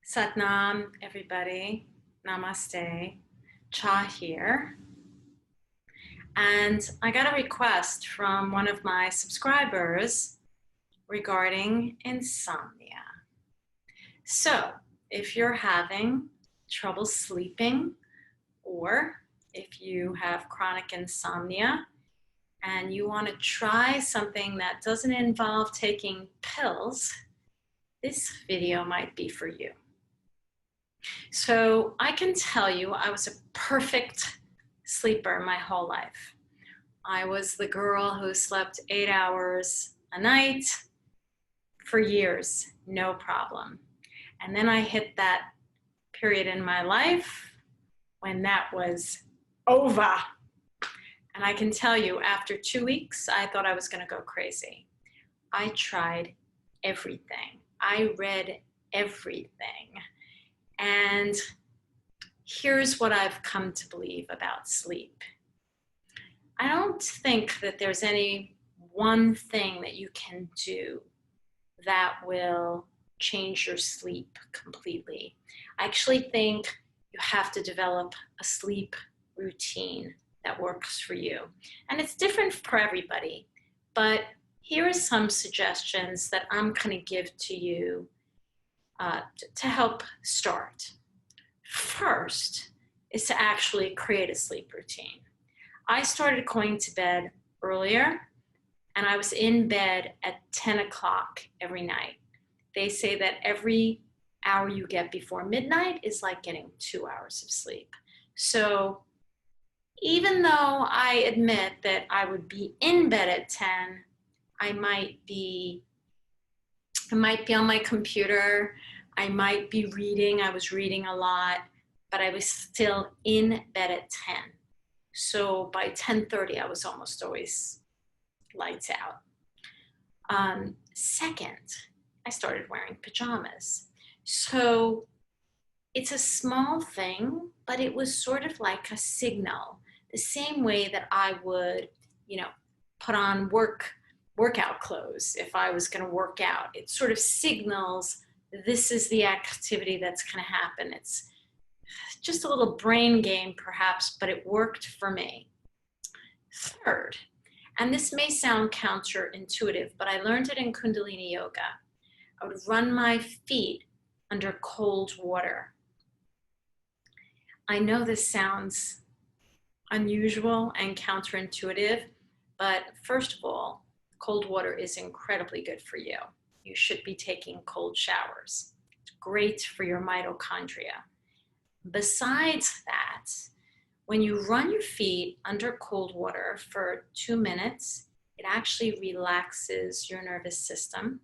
Satnam, everybody. Namaste. Cha here. And I got a request from one of my subscribers regarding insomnia. So, if you're having trouble sleeping, or if you have chronic insomnia and you want to try something that doesn't involve taking pills, this video might be for you. So I can tell you I was a perfect sleeper my whole life. I was the girl who slept 8 hours a night for years, no problem. And then I hit that period in my life when that was over. And I can tell you, after 2 weeks, I thought I was going to go crazy. I tried everything. I read everything. And here's what I've come to believe about sleep. I don't think that there's any one thing that you can do that will change your sleep completely. I actually think you have to develop a sleep routine that works for you. And it's different for everybody, but here are some suggestions that I'm going to give to you to help start. First is to actually create a sleep routine. I started going to bed earlier, and I was in bed at 10 o'clock every night. They say that every hour you get before midnight is like getting 2 hours of sleep. So even though I admit that I would be in bed at 10, I might be on my computer, I might be reading, I was reading a lot, but I was still in bed at 10. So by 10:30, I was almost always lights out. Second, I started wearing pajamas. So it's a small thing, but it was sort of like a signal, the same way that I would, put on workout clothes if I was going to work out. It sort of signals this is the activity that's going to happen. It's just a little brain game perhaps, but it worked for me. Third, and this may sound counterintuitive, but I learned it in Kundalini Yoga. I would run my feet under cold water. I know this sounds unusual and counterintuitive, but first of all, cold water is incredibly good for you. You should be taking cold showers. It's great for your mitochondria. Besides that, when you run your feet under cold water for 2 minutes, it actually relaxes your nervous system,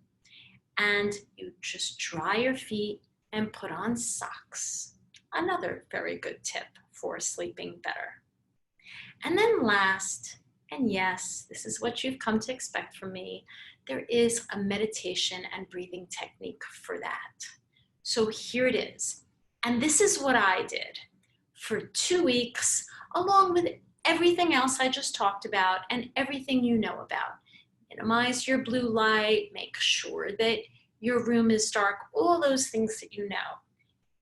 and you just dry your feet and put on socks. Another very good tip for sleeping better. And then last, and yes, this is what you've come to expect from me, there is a meditation and breathing technique for that. So here it is. And this is what I did for 2 weeks, along with everything else I just talked about and everything you know about. Minimize your blue light, make sure that your room is dark, all those things that you know.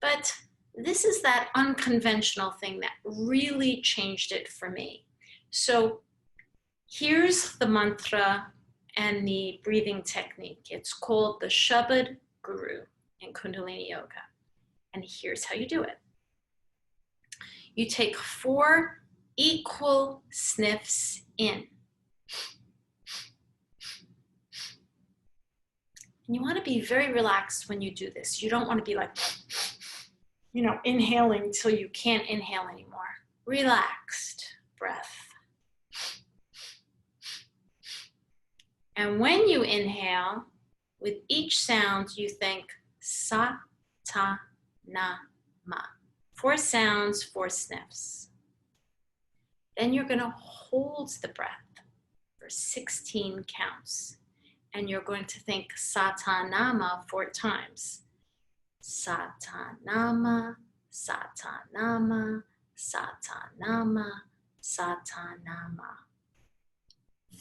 But this is that unconventional thing that really changed it for me. So here's the mantra and the breathing technique. It's called the Shabad Guru in Kundalini Yoga. And here's how you do it. You take 4 equal sniffs in. And you want to be very relaxed when you do this. You don't want to be like, inhaling till you can't inhale anymore. Relaxed breath. And when you inhale, with each sound, you think sa, ta, na, ma. 4 sounds, 4 sniffs. Then you're going to hold the breath for 16 counts. And you're going to think satanama 4 times. Satanama, satanama, satanama, satanama.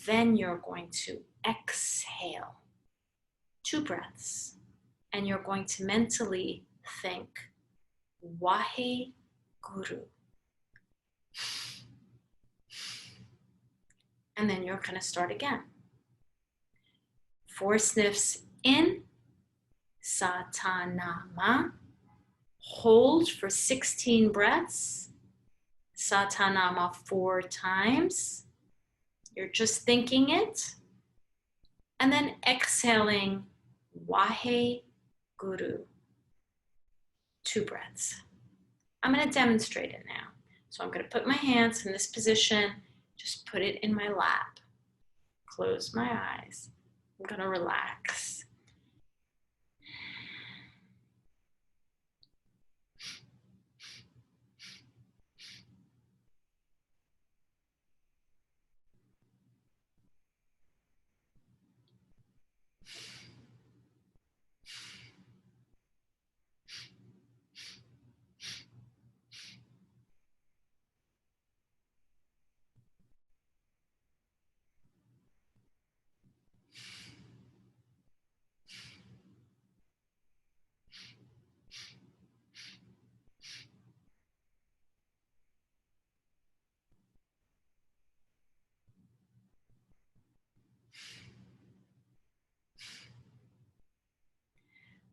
Then you're going to exhale 2 breaths. And you're going to mentally think Wahe Guru. And then you're going to start again. 4 sniffs in, Satanama. Hold for 16 breaths. Satanama 4 times. You're just thinking it. And then exhaling Wahe Guru. 2 breaths. I'm going to demonstrate it now. So I'm going to put my hands in this position. Just put it in my lap. Close my eyes. I'm going to relax.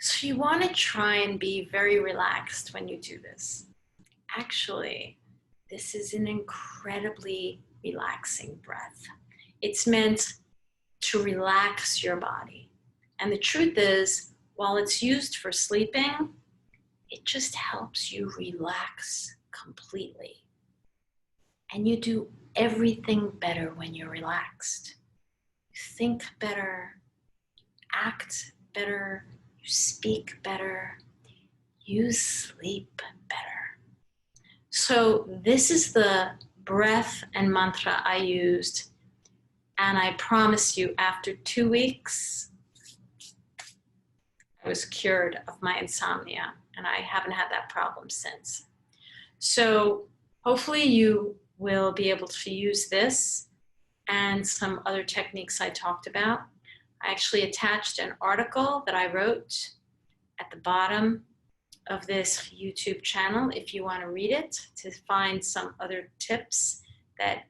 So you want to try and be very relaxed when you do this. Actually, this is an incredibly relaxing breath. It's meant to relax your body. And the truth is, while it's used for sleeping, it just helps you relax completely. And you do everything better when you're relaxed. You think better, you act better, you speak better, you sleep better. So this is the breath and mantra I used, and I promise you, after 2 weeks, I was cured of my insomnia, and I haven't had that problem since. So hopefully you will be able to use this and some other techniques I talked about. I actually attached an article that I wrote at the bottom of this YouTube channel if you want to read it, to find some other tips that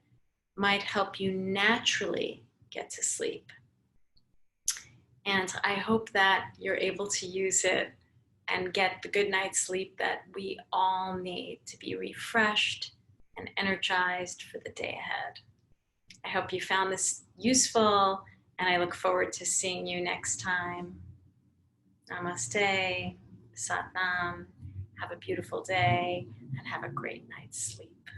might help you naturally get to sleep. And I hope that you're able to use it and get the good night's sleep that we all need to be refreshed and energized for the day ahead. I hope you found this useful, and I look forward to seeing you next time. Namaste, Sat Nam. Have a beautiful day and have a great night's sleep.